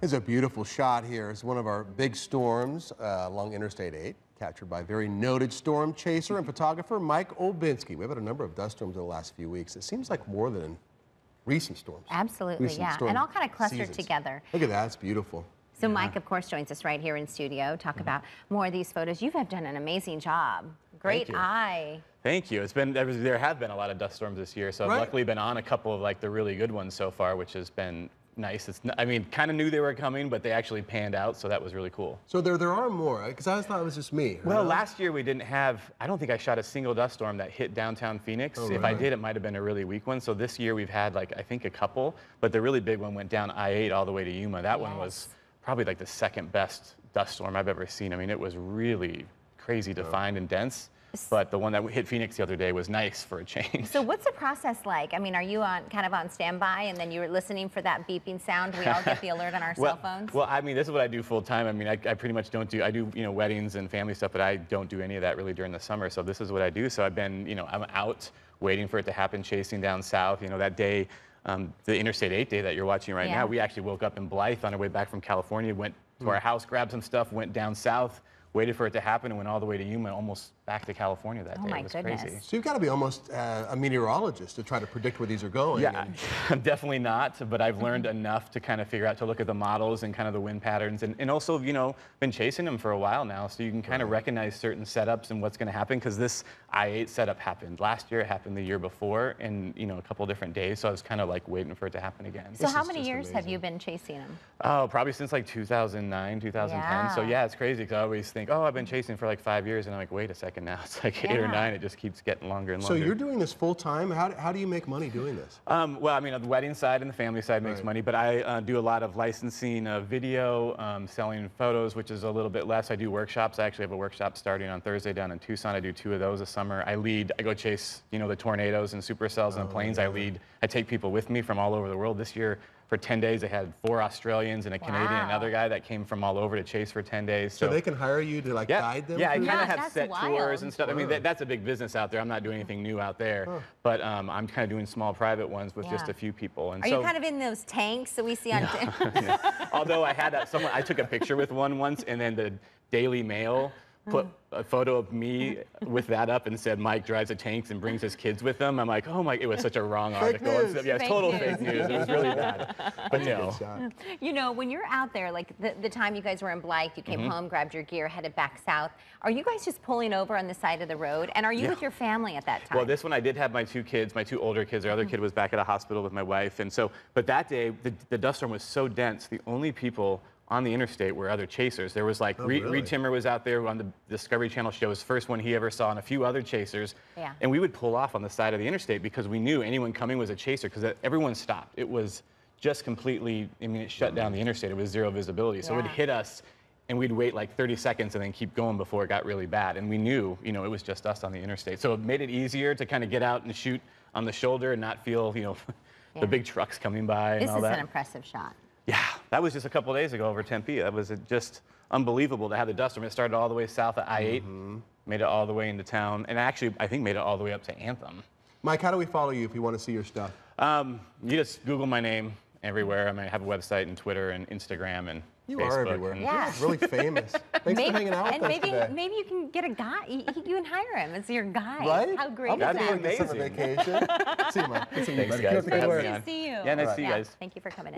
Here's a beautiful shot here. It's one of our big storms along Interstate 8, captured by very noted storm chaser and photographer Mike Olbinski. We've had a number of dust storms in the last few weeks. It seems like more than in recent storms. Absolutely, yeah. And all kind of clustered together. Look at that, it's beautiful. So Mike, of course, joins us right here in studio. Talk about more of these photos. You have done an amazing job. Great eye. Thank you. There have been a lot of dust storms this year, so I've luckily been on a couple of like the really good ones so far, which has been nice. I mean, kind of knew they were coming, but they actually panned out, so that was really cool. So there are more, because I thought it was just me. Well, last year we didn't have, I don't think I shot a single dust storm that hit downtown Phoenix. If I did, it might have been a really weak one. So this year we've had like, I think a couple, but the really big one went down I-8 all the way to Yuma. That one was probably like the second best dust storm I've ever seen. I mean, it was really crazy to find and dense. But the one that hit Phoenix the other day was nice for a change. So what's the process like? I mean, are you kind of on standby and then you're listening for that beeping sound? We all get the alert on our cell phones? Well, I mean, this is what I do full time. I mean, I pretty much don't do, I do, weddings and family stuff, but I don't do any of that really during the summer. So this is what I do. So I've been, I'm out waiting for it to happen, chasing down south. That day, the Interstate 8 day that you're watching right now, we actually woke up in Blythe on our way back from California, went to our house, grabbed some stuff, went down south, waited for it to happen, and went all the way to Yuma, almost back to California that day. Oh my It was goodness. crazy. So you've got to be almost a meteorologist to try to predict where these are going. Yeah, I'm definitely not, but I've learned enough to kind of figure out, to look at the models and kind of the wind patterns, and also, been chasing them for a while now, so you can kind of recognize certain setups and what's going to happen, because this I-8 setup happened last year, it happened the year before, in a couple different days, so I was kind of like waiting for it to happen again. So how many years have you been chasing them? Oh, probably since like 2009, 2010. So yeah, it's crazy, because I always think, oh, I've been chasing for like 5 years, and I'm like, wait a second now, it's like 8 or 9, it just keeps getting longer and longer. So you're doing this full time? How do you make money doing this? Well, I mean, the wedding side and the family side makes money, but I do a lot of licensing of video, selling photos, which is a little bit less. I do workshops. I actually have a workshop starting on Thursday down in Tucson. I do 2 of those a summer. I go chase, the tornadoes and supercells and the planes. I take people with me from all over the world. This year, for 10 days, I had 4 Australians and a Canadian, another guy that came from all over to chase for 10 days. So they can hire you to guide them? Yeah, I kind of have set tours and stuff. I mean, that's a big business out there. I'm not doing anything new out there, but I'm kind of doing small private ones with just a few people. And Are you kind of in those tanks that we see on? Although I had I took a picture with one once, and then the Daily Mail put a photo of me with that up and said, Mike drives a tanks and brings his kids with him. I'm like, oh my, it was such a wrong article. Yeah, it's total fake news. It was really bad. But no. When you're out there, like the time you guys were in Blythe, you came home, grabbed your gear, headed back south. Are you guys just pulling over on the side of the road? And are you with your family at that time? Well, this one I did have my 2 kids, my 2 older kids. Our other kid was back at a hospital with my wife. And so, but that day, the dust storm was so dense, the only people on the interstate were other chasers. There was like, Reed Timmer was out there on the Discovery Channel show, his first one he ever saw, and a few other chasers. Yeah. And we would pull off on the side of the interstate because we knew anyone coming was a chaser, because everyone stopped. It was just completely, it shut down the interstate. It was 0 visibility. So it would hit us, and we'd wait like 30 seconds and then keep going before it got really bad. And we knew, it was just us on the interstate. So it made it easier to kind of get out and shoot on the shoulder and not feel, the big trucks coming by and all that. This is an impressive shot. Yeah, that was just a couple days ago over Tempe. That was just unbelievable to have the dust storm. It started all the way south of I-8, made it all the way into town, and actually, I think made it all the way up to Anthem. Mike, how do we follow you if we want to see your stuff? You just Google my name everywhere. I have a website and Twitter and Instagram and You Facebook. are everywhere. Yeah. You're really famous. Thanks for hanging out with us today. Maybe you can get a guy. You can hire him as your guy. Right? How great is That'd that? be amazing. Summer vacation. See you, Mike. Thanks, guys. Nice to see you. Yeah, nice to see you guys. Thank you for coming in.